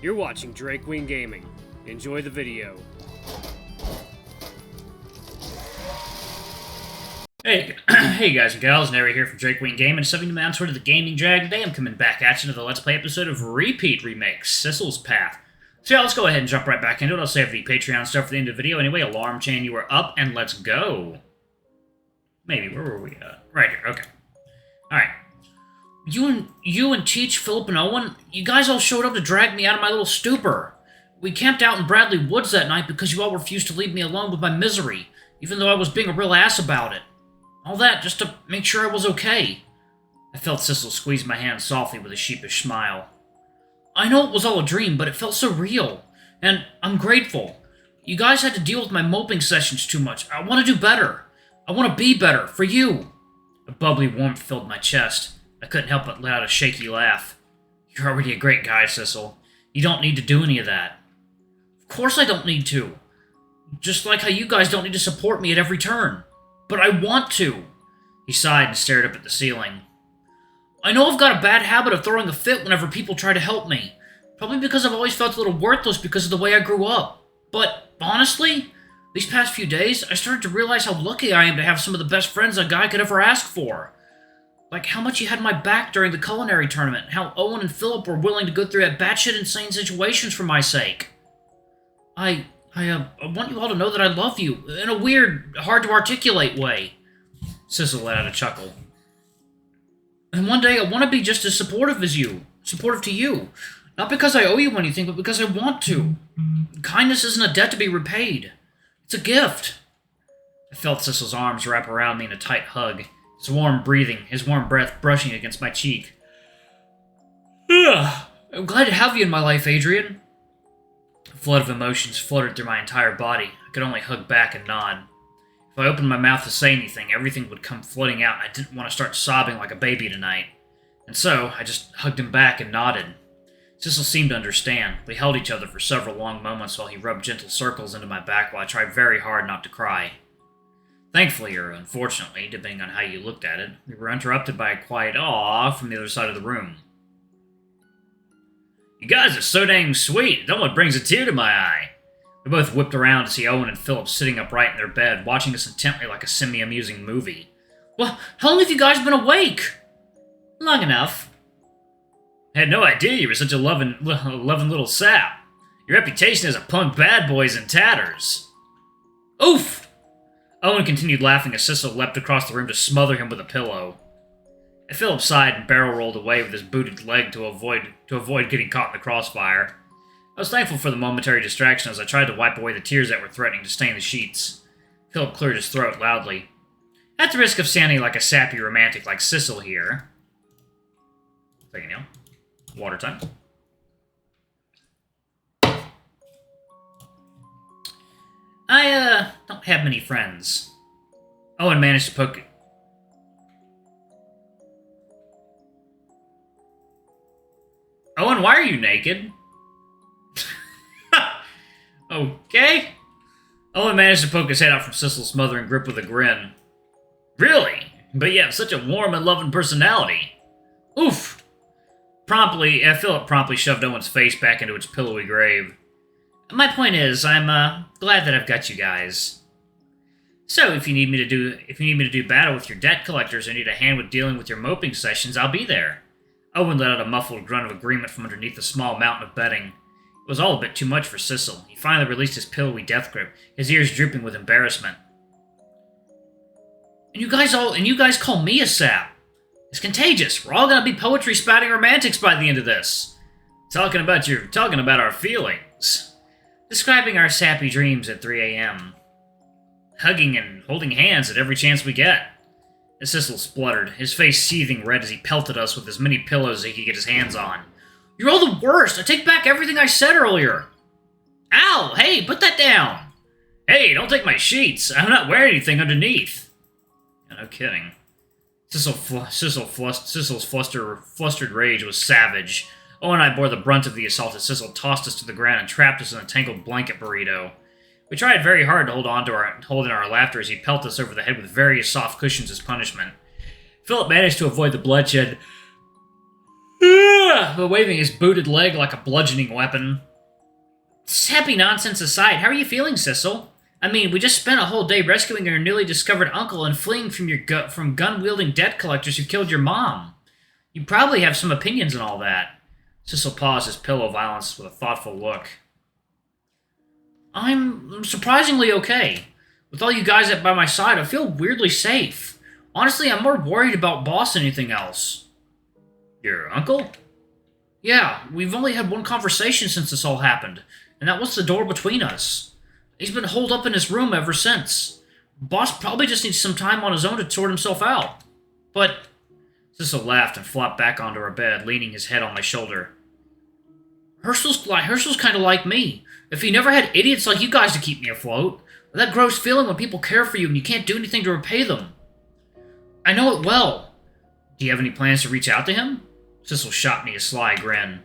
You're watching Drake Wing Gaming. Enjoy the video. Hey, hey guys and gals, Nary here from Drake Wing Gaming, subbing down toward the Gaming Drag. Today I'm coming back at you to the Let's Play episode of Remake, Sissel's Path. So yeah, let's go ahead and jump right back into it. I'll save the Patreon stuff for the end of the video. Anyway, Alarm Chain, you are up, and let's go. Maybe, where were we at? Right here, okay. Alright. You and Teach, Philip, and Owen, you guys all showed up to drag me out of my little stupor. We camped out in Bradley Woods that night because you all refused to leave me alone with my misery, even though I was being a real ass about it. All that just to make sure I was okay. I felt Sissel squeeze my hand softly with a sheepish smile. I know it was all a dream, but it felt so real, and I'm grateful. You guys had to deal with my moping sessions too much. I want to do better. I want to be better, for you. A bubbly warmth filled my chest. I couldn't help but let out a shaky laugh. You're already a great guy, Sissel. You don't need to do any of that. Of course I don't need to. Just like how you guys don't need to support me at every turn. But I want to. He sighed and stared up at the ceiling. I know I've got a bad habit of throwing a fit whenever people try to help me. Probably because I've always felt a little worthless because of the way I grew up. But, honestly, these past few days, I started to realize how lucky I am to have some of the best friends a guy could ever ask for. Like how much he had my back during the culinary tournament, how Owen and Philip were willing to go through that batshit insane situations for my sake. I want you all to know that I love you, in a weird, hard-to-articulate way. Sissel let out a chuckle. And one day I want to be just as supportive as you. Supportive to you. Not because I owe you anything, but because I want to. Kindness isn't a debt to be repaid. It's a gift. I felt Sissel's arms wrap around me in a tight hug, his warm breath brushing against my cheek. I'm glad to have you in my life, Adrian. A flood of emotions fluttered through my entire body. I could only hug back and nod. If I opened my mouth to say anything, everything would come flooding out, and I didn't want to start sobbing like a baby tonight. And so, I just hugged him back and nodded. Sissel seemed to understand. We held each other for several long moments while he rubbed gentle circles into my back while I tried very hard not to cry. Thankfully, or unfortunately, depending on how you looked at it, we were interrupted by a quiet "aww" from the other side of the room. You guys are so dang sweet, it almost brings a tear to my eye. We both whipped around to see Owen and Philip sitting upright in their bed, watching us intently like a semi-amusing movie. Well, how long have you guys been awake? Long enough. I had no idea you were such a loving little sap. Your reputation as a punk bad boy's in tatters. Oof! Owen continued laughing as Sissel leapt across the room to smother him with a pillow. Philip sighed and barrel rolled away with his booted leg to avoid getting caught in the crossfire. I was thankful for the momentary distraction as I tried to wipe away the tears that were threatening to stain the sheets. Philip cleared his throat loudly. At the risk of sounding like a sappy romantic like Sissel here. Second, water time. I don't have many friends. Owen managed to poke... Owen, why are you naked? Okay. Owen managed to poke his head out from Sissel's smothering grip with a grin. Really? But you have such a warm and loving personality. Oof. Philip promptly shoved Owen's face back into its pillowy grave. My point is, I'm glad that I've got you guys. So, if you need me to do battle with your debt collectors or need a hand with dealing with your moping sessions, I'll be there. Owen let out a muffled grunt of agreement from underneath the small mountain of bedding. It was all a bit too much for Sissel. He finally released his pillowy death grip, his ears drooping with embarrassment. And you guys call me a sap. It's contagious. We're all gonna be poetry spouting romantics by the end of this. Talking about our feelings. Describing our sappy dreams at 3 a.m. Hugging and holding hands at every chance we get. Sissel spluttered, his face seething red as he pelted us with as many pillows as he could get his hands on. You're all the worst! I take back everything I said earlier! Ow! Hey, put that down! Hey, don't take my sheets! I'm not wearing anything underneath! No kidding. Sissel's flustered rage was savage. Owen and I bore the brunt of the assault as Sissel tossed us to the ground and trapped us in a tangled blanket burrito. We tried very hard to hold in our laughter as he pelted us over the head with various soft cushions as punishment. Philip managed to avoid the bloodshed waving his booted leg like a bludgeoning weapon. Sappy nonsense aside, how are you feeling, Sissel? I mean, we just spent a whole day rescuing your newly discovered uncle and fleeing from gun-wielding debt collectors who killed your mom. You probably have some opinions on all that. Sissel paused his pillow violence with a thoughtful look. I'm surprisingly okay. With all you guys by my side, I feel weirdly safe. Honestly, I'm more worried about Boss than anything else. Your uncle? Yeah, we've only had one conversation since this all happened, and that was the door between us. He's been holed up in his room ever since. Boss probably just needs some time on his own to sort himself out. But... Sissel laughed and flopped back onto her bed, leaning his head on my shoulder. Herschel's kind of like me. If he never had idiots like you guys to keep me afloat, that gross feeling when people care for you and you can't do anything to repay them. I know it well. Do you have any plans to reach out to him? Sissel shot me a sly grin.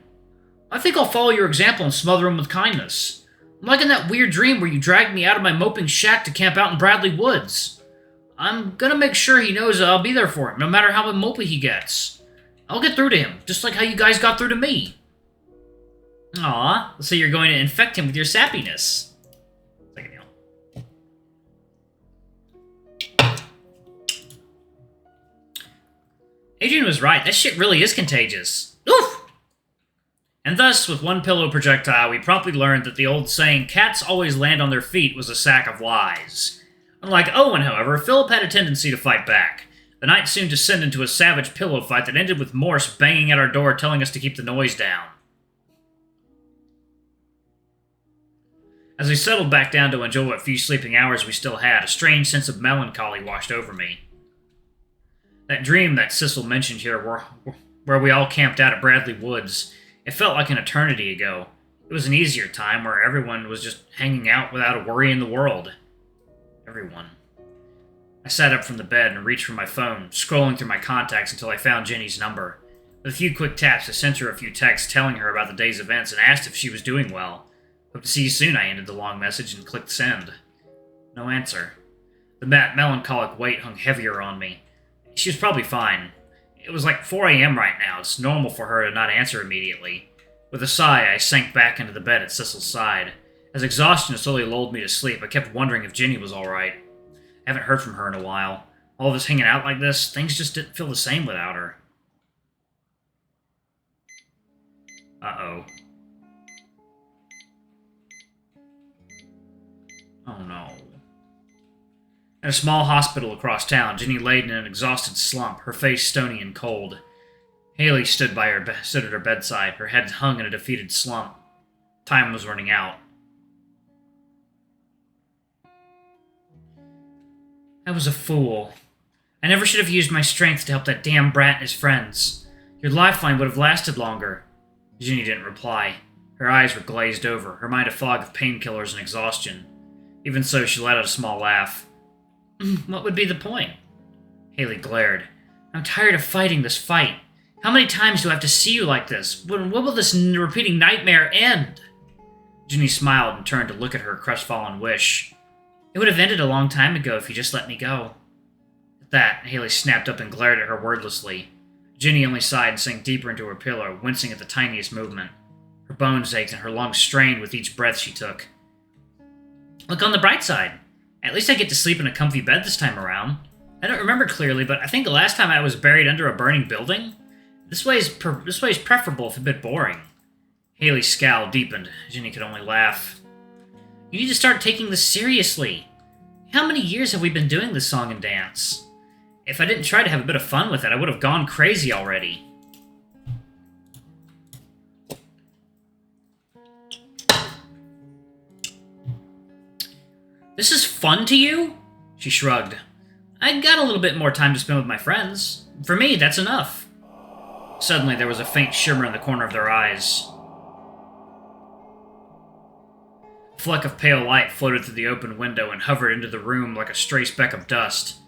I think I'll follow your example and smother him with kindness. I'm like in that weird dream where you dragged me out of my moping shack to camp out in Bradley Woods. I'm gonna make sure he knows I'll be there for him, no matter how mopey he gets. I'll get through to him, just like how you guys got through to me. Aw, so you're going to infect him with your sappiness. Second deal. Adrian was right, that shit really is contagious. Oof! And thus, with one pillow projectile, we promptly learned that the old saying, cats always land on their feet, was a sack of lies. Unlike Owen, however, Philip had a tendency to fight back. The night soon descended into a savage pillow fight that ended with Morse banging at our door telling us to keep the noise down. As we settled back down to enjoy what few sleeping hours we still had, a strange sense of melancholy washed over me. That dream that Sissel mentioned here, where we all camped out at Bradley Woods, it felt like an eternity ago. It was an easier time where everyone was just hanging out without a worry in the world. Everyone. I sat up from the bed and reached for my phone, scrolling through my contacts until I found Jinny's number. With a few quick taps, I sent her a few texts telling her about the day's events and asked if she was doing well. Hope to see you soon, I ended the long message and clicked send. No answer. The melancholic weight hung heavier on me. She was probably fine. It was like 4 a.m. right now. It's normal for her to not answer immediately. With a sigh, I sank back into the bed at Sissel's side. As exhaustion slowly lulled me to sleep, I kept wondering if Jinny was alright. I haven't heard from her in a while. All of us hanging out like this, things just didn't feel the same without her. Uh-oh. Oh no. At a small hospital across town, Jinny laid in an exhausted slump, her face stony and cold. Haley stood at her bedside, her head hung in a defeated slump. Time was running out. I was a fool. I never should have used my strength to help that damn brat and his friends. Your lifeline would have lasted longer. Jinny didn't reply. Her eyes were glazed over, her mind a fog of painkillers and exhaustion. Even so, she let out a small laugh. What would be the point? Haley glared. I'm tired of fighting this fight. How many times do I have to see you like this? When will this repeating nightmare end? Jinny smiled and turned to look at her crestfallen wish. It would have ended a long time ago if you just let me go. At that, Haley snapped up and glared at her wordlessly. Jinny only sighed and sank deeper into her pillow, wincing at the tiniest movement. Her bones ached and her lungs strained with each breath she took. Look on the bright side. At least I get to sleep in a comfy bed this time around. I don't remember clearly, but I think the last time I was buried under a burning building. This way is preferable if a bit boring. Haley's scowl deepened. Jinny could only laugh. You need to start taking this seriously. How many years have we been doing this song and dance? If I didn't try to have a bit of fun with it, I would have gone crazy already. This is fun to you? She shrugged. I got a little bit more time to spend with my friends. For me, that's enough. Suddenly, there was a faint shimmer in the corner of their eyes. A fleck of pale light floated through the open window and hovered into the room like a stray speck of dust.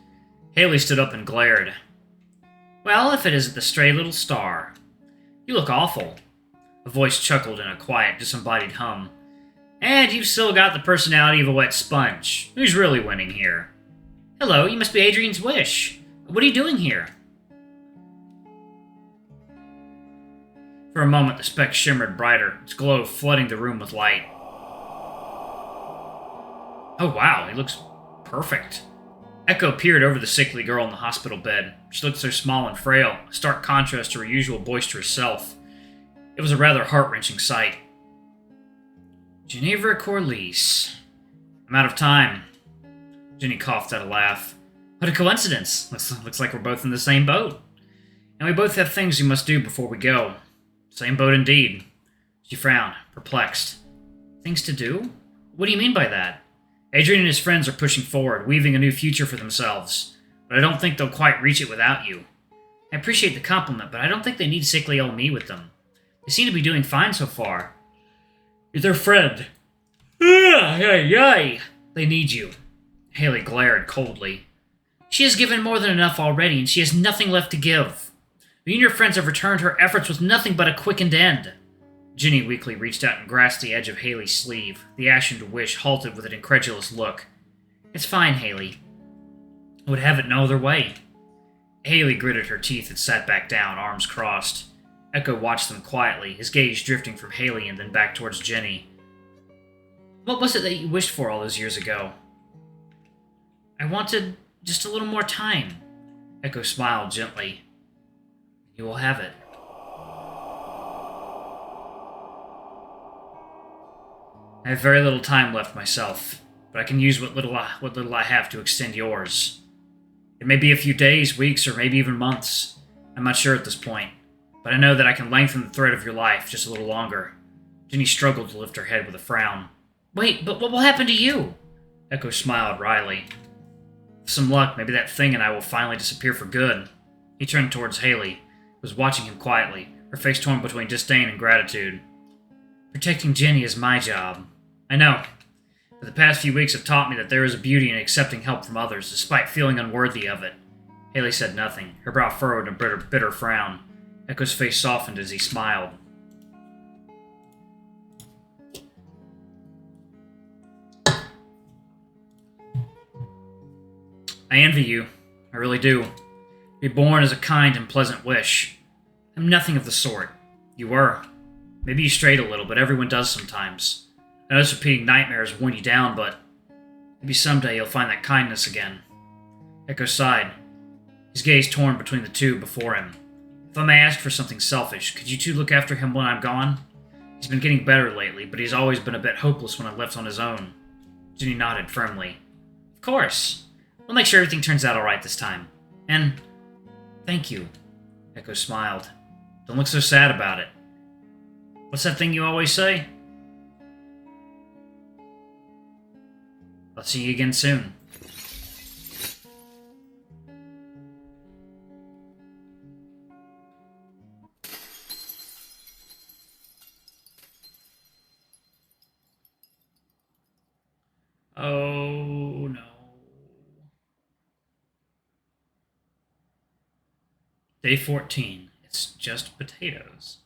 Haley stood up and glared. Well, if it isn't the stray little star. You look awful. A voice chuckled in a quiet, disembodied hum. And you've still got the personality of a wet sponge. Who's really winning here? Hello, you must be Adrian's Wish. What are you doing here? For a moment, the speck shimmered brighter, its glow flooding the room with light. Oh wow, he looks perfect. Echo peered over the sickly girl in the hospital bed. She looked so small and frail, a stark contrast to her usual boisterous self. It was a rather heart-wrenching sight. Ginevra Corliss. I'm out of time. Jinny coughed at a laugh. What a coincidence. Looks like we're both in the same boat. And we both have things we must do before we go. Same boat indeed. She frowned, perplexed. Things to do? What do you mean by that? Adrian and his friends are pushing forward, weaving a new future for themselves. But I don't think they'll quite reach it without you. I appreciate the compliment, but I don't think they need sickly old me with them. They seem to be doing fine so far. You're their friend. They need you. Haley glared coldly. She has given more than enough already, and she has nothing left to give. You and your friends have returned her efforts with nothing but a quickened end. Jinny weakly reached out and grasped the edge of Haley's sleeve. The ashen wish halted with an incredulous look. It's fine, Haley. I would have it no other way. Haley gritted her teeth and sat back down, arms crossed. Echo watched them quietly, his gaze drifting from Haley and then back towards Jinny. What was it that you wished for all those years ago? I wanted just a little more time. Echo smiled gently. You will have it. I have very little time left myself, but I can use what little I have to extend yours. It may be a few days, weeks, or maybe even months. I'm not sure at this point, but I know that I can lengthen the thread of your life just a little longer. Jinny struggled to lift her head with a frown. Wait, but what will happen to you? Echo smiled wryly. With some luck, maybe that thing and I will finally disappear for good. He turned towards Haley, who was watching him quietly, her face torn between disdain and gratitude. Protecting Jinny is my job. I know, but the past few weeks have taught me that there is a beauty in accepting help from others, despite feeling unworthy of it. Haley said nothing, her brow furrowed in a bitter frown. Echo's face softened as he smiled. I envy you. I really do. Be born is a kind and pleasant wish. I'm nothing of the sort. You were. Maybe you strayed a little, but everyone does sometimes. I know this repeating nightmares worn you down, but maybe someday you'll find that kindness again. Echo sighed, his gaze torn between the two before him. If I may ask for something selfish, could you two look after him when I'm gone? He's been getting better lately, but he's always been a bit hopeless when I left on his own. Jinny nodded firmly. Of course. We'll make sure everything turns out alright this time. And thank you. Echo smiled. Don't look so sad about it. What's that thing you always say? I'll see you again soon. Oh no. Day 14. It's just potatoes.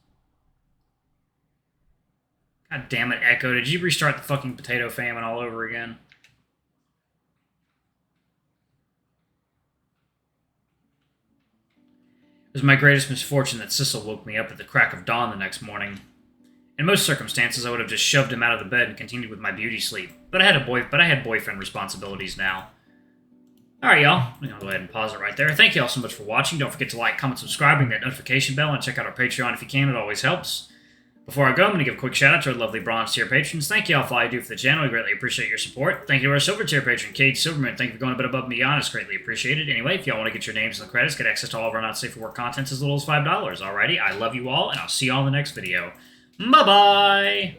God damn it, Echo. Did you restart the fucking potato famine all over again? It was my greatest misfortune that Sissel woke me up at the crack of dawn the next morning. In most circumstances, I would have just shoved him out of the bed and continued with my beauty sleep. But I had boyfriend responsibilities now. Alright, y'all. I'm gonna go ahead and pause it right there. Thank you all so much for watching. Don't forget to like, comment, subscribe, ring that notification bell, and check out our Patreon if you can. It always helps. Before I go, I'm going to give a quick shout out to our lovely bronze tier patrons. Thank you all for all you do for the channel. We greatly appreciate your support. Thank you to our silver tier patron, Cade Silverman. Thank you for going a bit above and beyond. It's greatly appreciated. Anyway, if y'all want to get your names in the credits, get access to all of our not safe for work contents as little as $5. Alrighty, I love you all, and I'll see you all in the next video. Bye-bye!